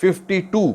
52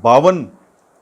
52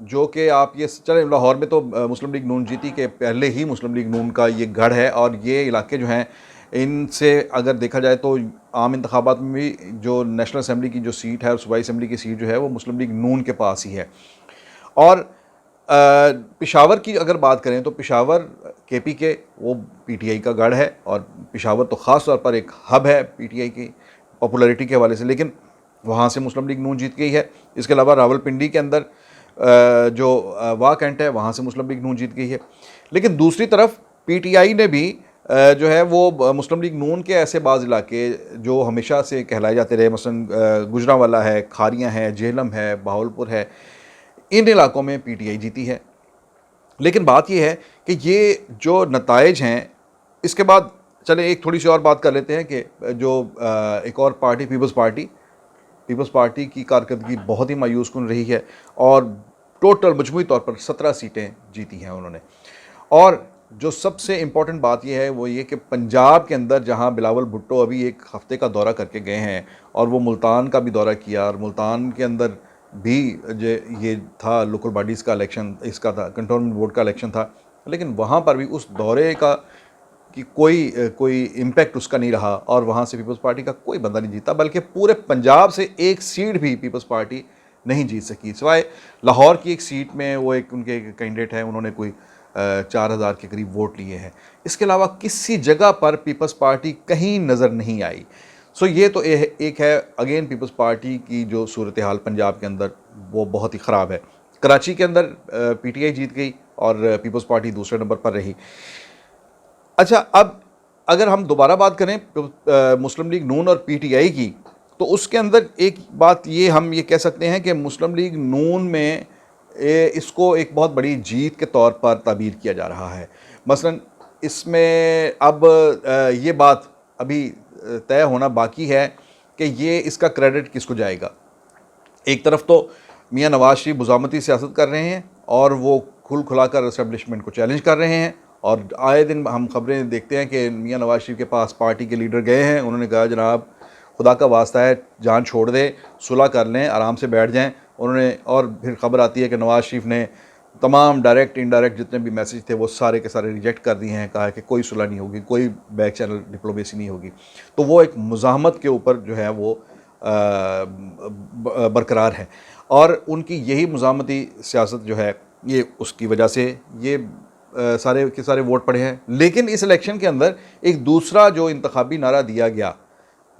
جو کہ آپ یہ چلیں لاہور میں تو مسلم لیگ نون جیتی کہ پہلے ہی مسلم لیگ نون کا یہ گڑھ ہے، اور یہ علاقے جو ہیں ان سے اگر دیکھا جائے تو عام انتخابات میں بھی جو نیشنل اسمبلی کی جو سیٹ ہے اور صوبائی اسمبلی کی سیٹ جو ہے وہ مسلم لیگ نون کے پاس ہی ہے. اور پشاور کی اگر بات کریں تو پشاور کے پی کے وہ پی ٹی آئی کا گڑھ ہے، اور پشاور تو خاص طور پر ایک ہب ہے پی ٹی آئی کی پاپولیرٹی کے حوالے سے، لیکن وہاں سے مسلم لیگ نون جیت گئی ہے. اس کے علاوہ راول پنڈی کے اندر جو واہ کینٹ ہے وہاں سے مسلم لیگ نون جیت گئی ہے. لیکن دوسری طرف پی ٹی آئی نے بھی جو ہے وہ مسلم لیگ نون کے ایسے بعض علاقے جو ہمیشہ سے کہلائے جاتے رہے، مثلا گجرانوالہ ہے، کھاریاں ہے، جہلم ہے، بہاولپور ہے، ان علاقوں میں پی ٹی آئی جیتی ہے. لیکن بات یہ ہے کہ یہ جو نتائج ہیں اس کے بعد چلیں ایک تھوڑی سی اور بات کر لیتے ہیں کہ جو ایک اور پارٹی پیپلز پارٹی کی کارکردگی بہت ہی مایوس کن رہی ہے، اور ٹوٹل مجموعی طور پر 17 سیٹیں جیتی ہیں انہوں نے. اور جو سب سے امپورٹنٹ بات یہ ہے وہ یہ کہ پنجاب کے اندر جہاں بلاول بھٹو ابھی ایک ہفتے کا دورہ کر کے گئے ہیں، اور وہ ملتان کا بھی دورہ کیا، اور ملتان کے اندر بھی یہ تھا لوکل باڈیز کا الیکشن، اس کا تھا کنٹونمنٹ بورڈ کا الیکشن تھا، لیکن وہاں پر بھی اس دورے کا کہ کوئی امپیکٹ اس کا نہیں رہا، اور وہاں سے پیپلز پارٹی کا کوئی بندہ نہیں جیتا، بلکہ پورے پنجاب سے ایک سیٹ بھی پیپلز پارٹی نہیں جیت سکی، سوائے لاہور کی ایک سیٹ میں وہ ایک ان کے کینڈیڈیٹ ہیں، انہوں نے کوئی 4000 کے قریب ووٹ لیے ہیں. اس کے علاوہ کسی جگہ پر پیپلز پارٹی کہیں نظر نہیں آئی. سو یہ تو ایک ہے اگین پیپلز پارٹی کی جو صورتحال پنجاب کے اندر وہ بہت ہی خراب ہے. کراچی کے اندر پی ٹی آئی جیت گئی اور پیپلز پارٹی دوسرے نمبر پر رہی. اچھا، اب اگر ہم دوبارہ بات کریں مسلم لیگ نون اور پی ٹی آئی کی، تو اس کے اندر ایک بات یہ ہم یہ کہہ سکتے ہیں کہ مسلم لیگ نون میں اس کو ایک بہت بڑی جیت کے طور پر تعبیر کیا جا رہا ہے. مثلا اس میں اب یہ بات ابھی طے ہونا باقی ہے کہ یہ اس کا کریڈٹ کس کو جائے گا. ایک طرف تو میاں نواز شریف بزامتی سیاست کر رہے ہیں اور وہ کھل کھلا کر اسٹیبلشمنٹ کو چیلنج کر رہے ہیں، اور آئے دن ہم خبریں دیکھتے ہیں کہ میاں نواز شریف کے پاس پارٹی کے لیڈر گئے ہیں، انہوں نے کہا جناب خدا کا واسطہ ہے جان چھوڑ دیں، صلح کر لیں، آرام سے بیٹھ جائیں. انہوں نے اور پھر خبر آتی ہے کہ نواز شریف نے تمام ڈائریکٹ انڈائریکٹ جتنے بھی میسیج تھے وہ سارے کے سارے ریجیکٹ کر دیے ہیں، کہا ہے کہ کوئی صلح نہیں ہوگی، کوئی بیک چینل ڈپلومیسی نہیں ہوگی. تو وہ ایک مزاحمت کے اوپر جو ہے وہ برقرار ہے، اور ان کی یہی مزاحمتی سیاست جو ہے یہ اس کی وجہ سے یہ سارے کے سارے ووٹ پڑے ہیں. لیکن اس الیکشن کے اندر ایک دوسرا جو انتخابی نعرہ دیا گیا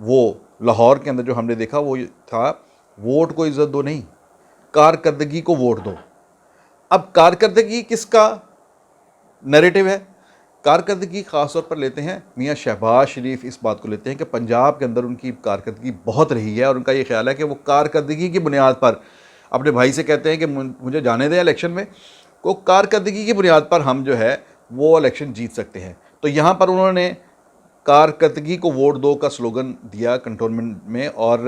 وہ لاہور کے اندر جو ہم نے دیکھا وہ تھا ووٹ کو عزت دو نہیں، کارکردگی کو ووٹ دو. اب کارکردگی کس کا نیریٹو ہے؟ کارکردگی خاص طور پر لیتے ہیں میاں شہباز شریف، اس بات کو لیتے ہیں کہ پنجاب کے اندر ان کی کارکردگی بہت رہی ہے، اور ان کا یہ خیال ہے کہ وہ کارکردگی کی بنیاد پر اپنے بھائی سے کہتے ہیں کہ مجھے جانے دیں الیکشن میں، کو کارکردگی کی بنیاد پر ہم جو ہے وہ الیکشن جیت سکتے ہیں. تو یہاں پر انہوں نے کارکردگی کو ووٹ دو کا سلوگن دیا کنٹونمنٹ میں، اور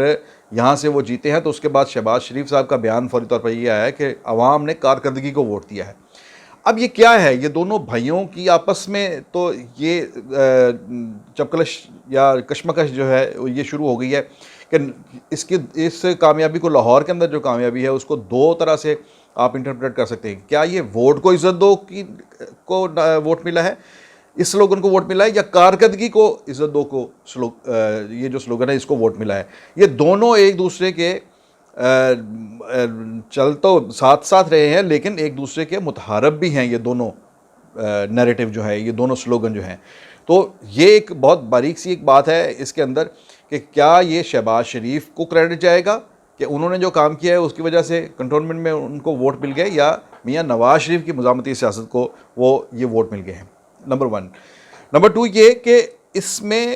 یہاں سے وہ جیتے ہیں. تو اس کے بعد شہباز شریف صاحب کا بیان فوری طور پر یہ آیا ہے کہ عوام نے کارکردگی کو ووٹ دیا ہے. اب یہ کیا ہے؟ یہ دونوں بھائیوں کی آپس میں تو یہ چپکلش یا کشمکش جو ہے یہ شروع ہو گئی ہے کہ اس کامیابی کو لاہور کے اندر جو کامیابی ہے اس کو دو طرح سے آپ انٹرپریٹ کر سکتے ہیں. کیا یہ ووٹ کو عزت دو کو ووٹ ملا ہے، اس سلوگن کو ووٹ ملا ہے، یا کارکردگی کو عزت دو کو یہ جو سلوگن ہے اس کو ووٹ ملا ہے؟ یہ دونوں ایک دوسرے کے چل تو ساتھ ساتھ رہے ہیں لیکن ایک دوسرے کے متحارب بھی ہیں یہ دونوں نیریٹو جو ہے، یہ دونوں سلوگن جو ہیں. تو یہ ایک بہت باریک سی ایک بات ہے اس کے اندر کہ کیا یہ شہباز شریف کو کریڈٹ جائے گا کہ انہوں نے جو کام کیا ہے اس کی وجہ سے کنٹونمنٹ میں ان کو ووٹ مل گئے، یا میاں نواز شریف کی مزاحمتی سیاست کو وہ یہ ووٹ مل گئے ہیں؟ نمبر 1. نمبر 2 یہ کہ اس میں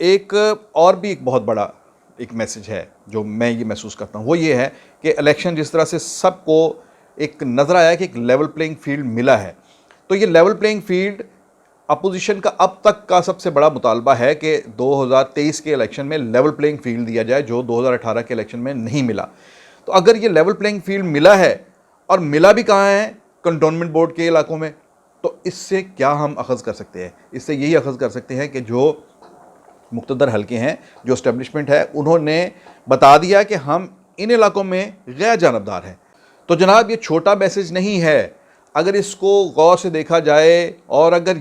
ایک اور بھی ایک بہت بڑا ایک میسج ہے جو میں یہ محسوس کرتا ہوں، وہ یہ ہے کہ الیکشن جس طرح سے سب کو ایک نظر آیا کہ ایک لیول پلینگ فیلڈ ملا ہے، تو یہ لیول پلینگ فیلڈ اپوزیشن کا اب تک کا سب سے بڑا مطالبہ ہے کہ 2023 کے الیکشن میں لیول پلینگ فیلڈ دیا جائے جو 2018 کے الیکشن میں نہیں ملا. تو اگر یہ لیول پلینگ فیلڈ ملا ہے، اور ملا بھی کہاں ہے؟ کنٹونمنٹ بورڈ کے علاقوں میں، تو اس سے کیا ہم اخذ کر سکتے ہیں؟ اس سے یہی اخذ کر سکتے ہیں کہ جو مقتدر حلقے ہیں، جو اسٹیبلشمنٹ ہے، انہوں نے بتا دیا کہ ہم ان علاقوں میں غیر جانبدار ہیں. تو جناب یہ چھوٹا میسج نہیں ہے، اگر اس کو غور سے دیکھا جائے، اور اگر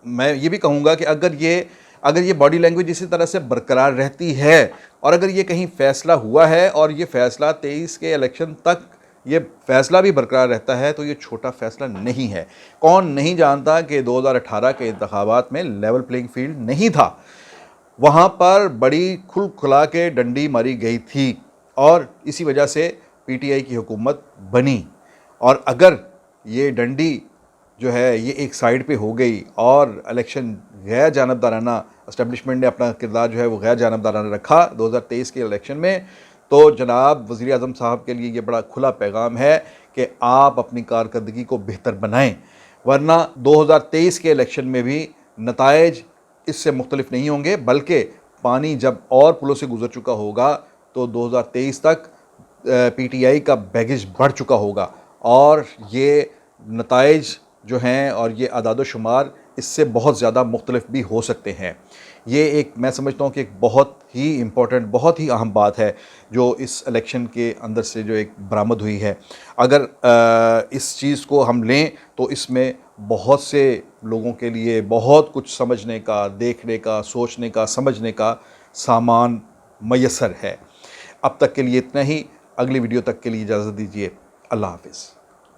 میں یہ بھی کہوں گا کہ اگر یہ باڈی لینگویج اسی طرح سے برقرار رہتی ہے، اور اگر یہ کہیں فیصلہ ہوا ہے اور یہ فیصلہ 23 کے الیکشن تک یہ فیصلہ بھی برقرار رہتا ہے، تو یہ چھوٹا فیصلہ نہیں ہے۔ کون نہیں جانتا کہ 2018 کے انتخابات میں لیول پلینگ فیلڈ نہیں تھا، وہاں پر بڑی کھل کھلا کے ڈنڈی ماری گئی تھی، اور اسی وجہ سے پی ٹی آئی کی حکومت بنی۔ اور اگر یہ ڈنڈی جو ہے یہ ایک سائیڈ پہ ہو گئی اور الیکشن غیر جانبدارانہ، اسٹیبلشمنٹ نے اپنا کردار جو ہے وہ غیر جانبدارانہ رکھا 2023 کے الیکشن میں، تو جناب وزیر اعظم صاحب کے لیے یہ بڑا کھلا پیغام ہے کہ آپ اپنی کارکردگی کو بہتر بنائیں، ورنہ 2023 کے الیکشن میں بھی نتائج اس سے مختلف نہیں ہوں گے، بلکہ پانی جب اور پلوں سے گزر چکا ہوگا تو 2023 تک پی ٹی آئی کا بیگیج بڑھ چکا ہوگا، اور یہ نتائج جو ہیں اور یہ اعداد و شمار اس سے بہت زیادہ مختلف بھی ہو سکتے ہیں۔ یہ میں سمجھتا ہوں کہ ایک بہت ہی امپورٹنٹ، بہت ہی اہم بات ہے جو اس الیکشن کے اندر سے جو ایک برآمد ہوئی ہے۔ اگر اس چیز کو ہم لیں تو اس میں بہت سے لوگوں کے لیے بہت کچھ سمجھنے کا، دیکھنے کا، سوچنے کا، سمجھنے کا سامان میسر ہے۔ اب تک کے لیے اتنا ہی، اگلی ویڈیو تک کے لیے اجازت دیجیے، اللہ حافظ۔